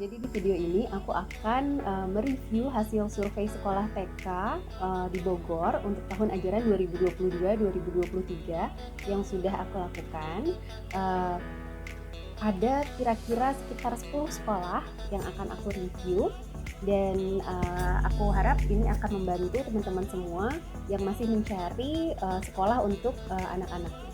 Jadi di video ini aku akan mereview hasil survei sekolah TK di Bogor untuk tahun ajaran 2022-2023 yang sudah aku lakukan. Uh, ada kira-kira sekitar 10 sekolah yang akan aku review dan aku harap ini akan membantu teman-teman semua yang masih mencari sekolah untuk anak-anaknya.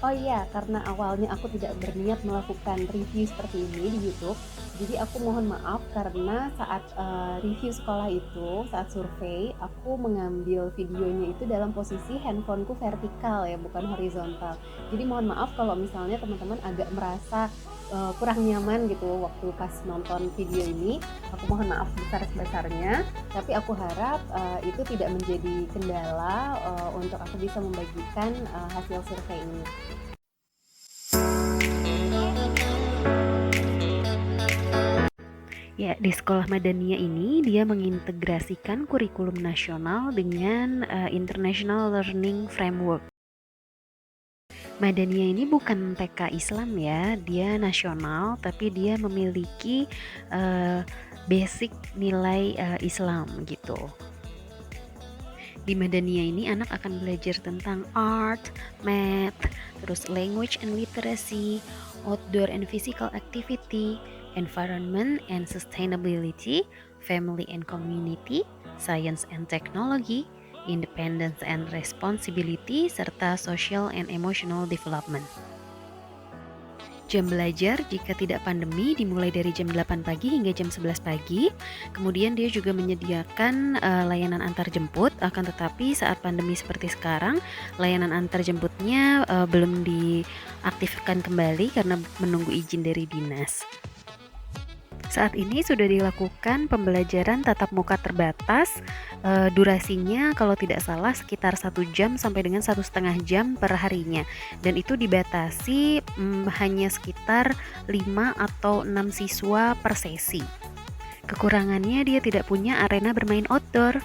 Oh iya, karena awalnya aku tidak berniat melakukan review seperti ini di YouTube, jadi aku mohon maaf karena saat review sekolah itu, saat survei, aku mengambil videonya itu dalam posisi handphoneku vertikal ya, bukan horizontal. Jadi mohon maaf kalau misalnya teman-teman agak merasa kurang nyaman gitu waktu pas nonton video ini. Aku mohon maaf sebesar-besarnya, tapi aku harap itu tidak menjadi kendala untuk aku bisa membagikan hasil survei ini. Ya, di sekolah Madaniyah ini dia mengintegrasikan kurikulum nasional dengan International Learning Framework. Madaniyah ini bukan TK Islam ya, dia nasional tapi dia memiliki basic nilai Islam gitu. Di Madaniyah ini anak akan belajar tentang art, math, terus language and literacy, outdoor and physical activity, environment and sustainability, family and community, science and technology, independence and responsibility, serta social and emotional development. Jam belajar jika tidak pandemi dimulai dari jam 8 pagi hingga jam 11 pagi. Kemudian dia juga menyediakan layanan antar jemput, akan tetapi saat pandemi seperti sekarang, layanan antar jemputnya belum diaktifkan kembali karena menunggu izin dari dinas. Saat ini sudah dilakukan pembelajaran tatap muka terbatas, durasinya kalau tidak salah sekitar 1 jam sampai dengan 1,5 jam per harinya, dan itu dibatasi hanya sekitar 5 atau 6 siswa per sesi. Kekurangannya dia tidak punya arena bermain outdoor.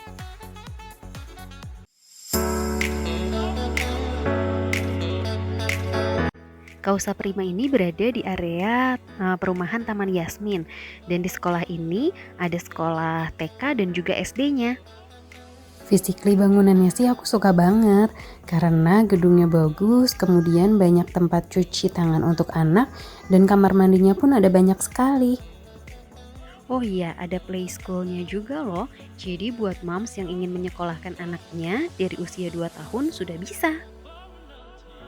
Kausa Prima ini berada di area perumahan Taman Yasmin, dan di sekolah ini ada sekolah TK dan juga SD-nya. Physically bangunannya sih aku suka banget karena gedungnya bagus, kemudian banyak tempat cuci tangan untuk anak, dan kamar mandinya pun ada banyak sekali. Oh iya, ada play school-nya juga loh. Jadi buat moms yang ingin menyekolahkan anaknya dari usia 2 tahun sudah bisa.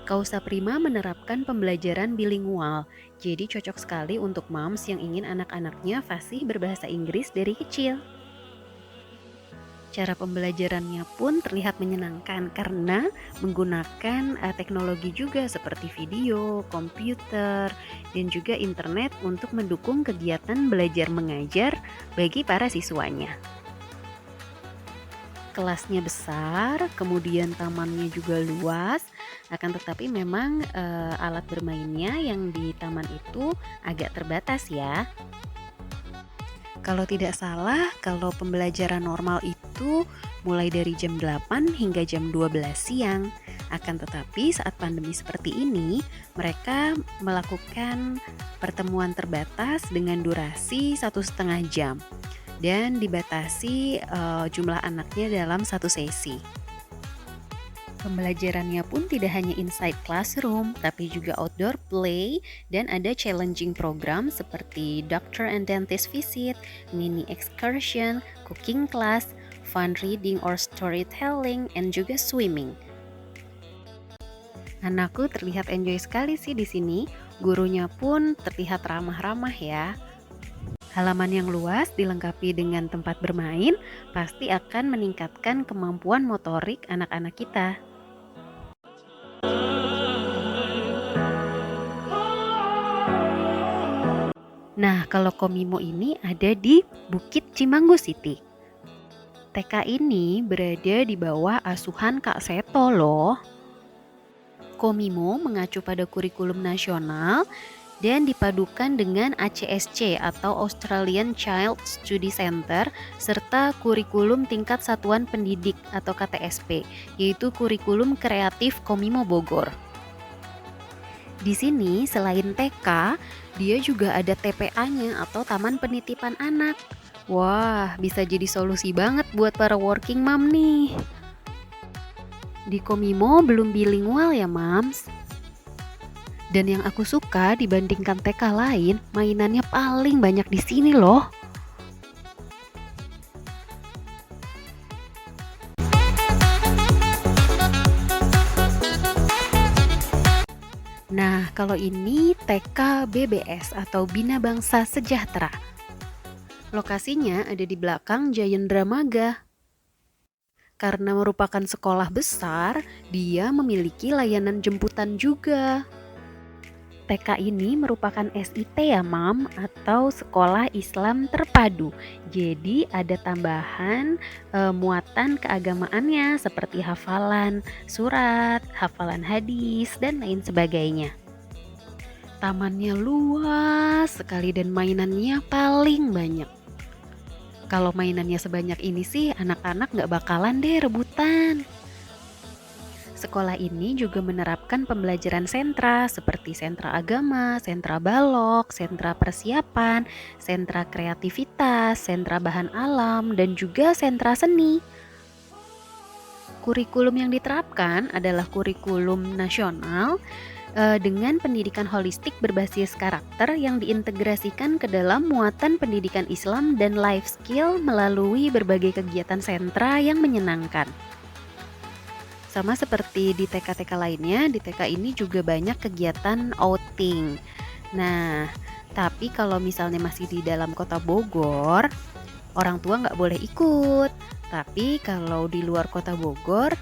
Kausa Prima menerapkan pembelajaran bilingual, jadi cocok sekali untuk moms yang ingin anak-anaknya fasih berbahasa Inggris dari kecil. Cara pembelajarannya pun terlihat menyenangkan karena menggunakan teknologi juga seperti video, komputer, dan juga internet untuk mendukung kegiatan belajar mengajar bagi para siswanya. Kelasnya besar, kemudian tamannya juga luas, akan tetapi memang alat bermainnya yang di taman itu agak terbatas ya. Kalau tidak salah, kalau pembelajaran normal itu mulai dari jam 8 hingga jam 12 siang. Akan tetapi saat pandemi seperti ini, mereka melakukan pertemuan terbatas dengan durasi 1,5 jam. Dan dibatasi jumlah anaknya dalam satu sesi. Pembelajarannya pun tidak hanya inside classroom, tapi juga outdoor play, dan ada challenging program seperti doctor and dentist visit, mini excursion, cooking class, fun reading or storytelling, and juga swimming. Anakku terlihat enjoy sekali sih di sini. Gurunya pun terlihat ramah-ramah ya. Halaman yang luas dilengkapi dengan tempat bermain pasti akan meningkatkan kemampuan motorik anak-anak kita. Nah, kalau Komimo ini ada di Bukit Cimanggu City. TK ini berada di bawah asuhan Kak Seto loh. Komimo mengacu pada kurikulum nasional dan dipadukan dengan ACSC atau Australian Child Study Center serta kurikulum tingkat satuan pendidik atau KTSP, yaitu kurikulum kreatif Komimo Bogor. Di sini selain TK, dia juga ada TPA-nya atau Taman Penitipan Anak. Wah, bisa jadi solusi banget buat para working mom nih. Di Komimo belum bilingual ya, Mams. Dan yang aku suka dibandingkan TK lain, mainannya paling banyak di sini loh. Nah, kalau ini TK BBS atau Bina Bangsa Sejahtera. Lokasinya ada di belakang Giant Dramaga. Karena merupakan sekolah besar, dia memiliki layanan jemputan juga. TK ini merupakan SIT ya, Mam, atau Sekolah Islam Terpadu. Jadi ada tambahan muatan keagamaannya seperti hafalan surat, hafalan hadis, dan lain sebagainya. Tamannya luas sekali dan mainannya paling banyak. Kalau mainannya sebanyak ini sih anak-anak gak bakalan deh rebutan. Sekolah ini juga menerapkan pembelajaran sentra seperti sentra agama, sentra balok, sentra persiapan, sentra kreativitas, sentra bahan alam, dan juga sentra seni. Kurikulum yang diterapkan adalah kurikulum nasional dengan pendidikan holistik berbasis karakter yang diintegrasikan ke dalam muatan pendidikan Islam dan life skill melalui berbagai kegiatan sentra yang menyenangkan. Sama seperti di TK-TK lainnya, di TK ini juga banyak kegiatan outing. Nah, tapi kalau misalnya masih di dalam kota Bogor, orang tua nggak boleh ikut. Tapi kalau di luar kota Bogor,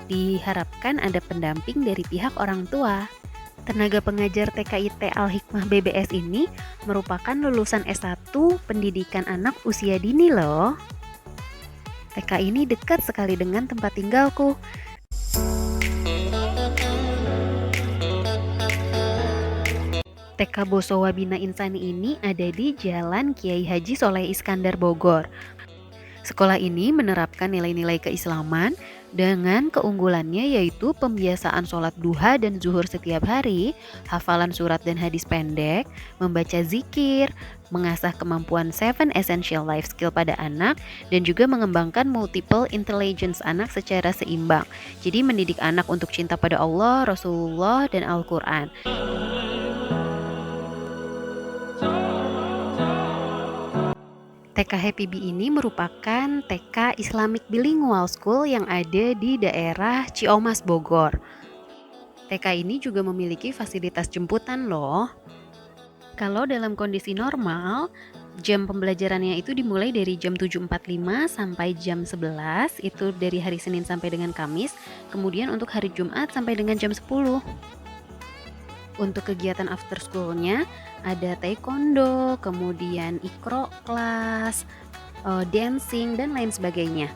diharapkan ada pendamping dari pihak orang tua. Tenaga pengajar TKIT Al-Hikmah BBS ini merupakan lulusan S1 pendidikan anak usia dini loh. TK ini dekat sekali dengan tempat tinggalku. TK Bosowa Bina Insani ini ada di Jalan Kiai Haji Soleh Iskandar Bogor. Sekolah ini menerapkan nilai-nilai keislaman dengan keunggulannya yaitu pembiasaan sholat duha dan zuhur setiap hari, hafalan surat dan hadis pendek, membaca zikir, mengasah kemampuan 7 essential life skill pada anak, dan juga mengembangkan multiple intelligence anak secara seimbang. Jadi mendidik anak untuk cinta pada Allah, Rasulullah, dan Al-Quran. TK Happy Bee ini merupakan TK Islamic Bilingual School yang ada di daerah Ciomas, Bogor. TK ini juga memiliki fasilitas jemputan loh. Kalau dalam kondisi normal, jam pembelajarannya itu dimulai dari jam 7.45 sampai jam 11, itu dari hari Senin sampai dengan Kamis. Kemudian untuk hari Jumat sampai dengan jam 10. Untuk kegiatan after school-nya ada taekwondo, kemudian ikro kelas, dancing, dan lain sebagainya.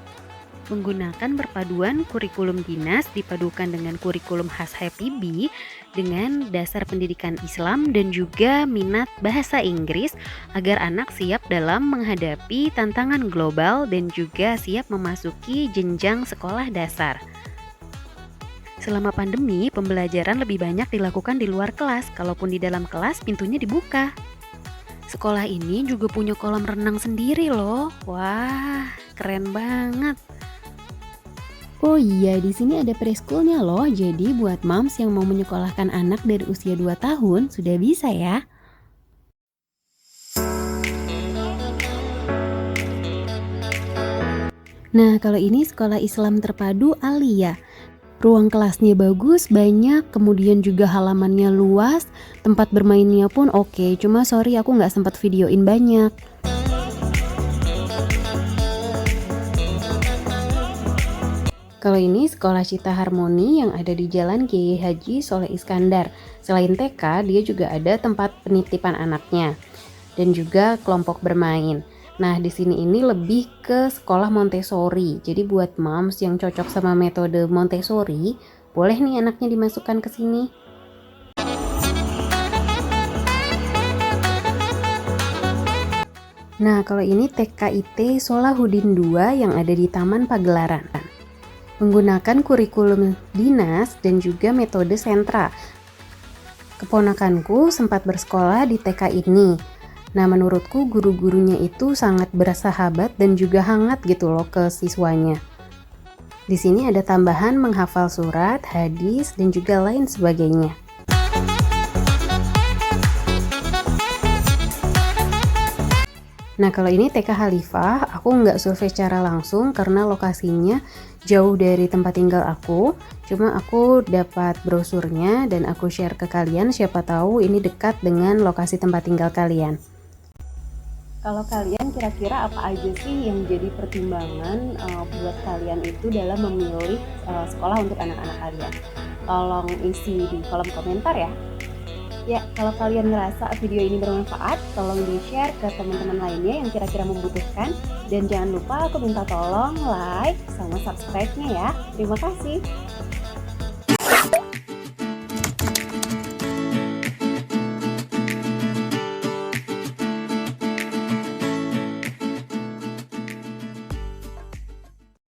Menggunakan perpaduan kurikulum dinas dipadukan dengan kurikulum khas Happy Bee dengan dasar pendidikan Islam dan juga minat bahasa Inggris agar anak siap dalam menghadapi tantangan global dan juga siap memasuki jenjang sekolah dasar. Selama pandemi, pembelajaran lebih banyak dilakukan di luar kelas, kalaupun di dalam kelas pintunya dibuka. Sekolah ini juga punya kolam renang sendiri loh. Wah, keren banget. Oh iya, di sini ada preschoolnya loh. Jadi buat moms yang mau menyekolahkan anak dari usia 2 tahun sudah bisa ya. Nah, kalau ini sekolah Islam terpadu Alia. Ruang kelasnya bagus, banyak, kemudian juga halamannya luas, tempat bermainnya pun oke. Cuma sorry aku nggak sempat videoin banyak. Kalau ini sekolah Cita Harmoni yang ada di Jalan Kiai Haji Soleh Iskandar. Selain TK, dia juga ada tempat penitipan anaknya dan juga kelompok bermain. Nah, di sini ini lebih ke sekolah Montessori. Jadi buat moms yang cocok sama metode Montessori, boleh nih anaknya dimasukkan ke sini. Nah, kalau ini TKIT Solahuddin II yang ada di Taman Pagelaran. Menggunakan kurikulum dinas dan juga metode sentra. Keponakanku sempat bersekolah di TK ini. Nah, menurutku guru-gurunya itu sangat bersahabat dan juga hangat gitu loh ke siswanya. Di sini ada tambahan menghafal surat, hadis, dan juga lain sebagainya. Nah, kalau ini TK Khalifah, aku nggak survei secara langsung karena lokasinya jauh dari tempat tinggal aku. Cuma aku dapat brosurnya dan aku share ke kalian, siapa tahu ini dekat dengan lokasi tempat tinggal kalian. Kalau kalian kira-kira apa aja sih yang jadi pertimbangan buat kalian itu dalam memilih sekolah untuk anak-anak kalian? Tolong isi di kolom komentar ya. Ya, kalau kalian ngerasa video ini bermanfaat, tolong di-share ke teman-teman lainnya yang kira-kira membutuhkan. Dan jangan lupa aku minta tolong like sama subscribe-nya ya. Terima kasih.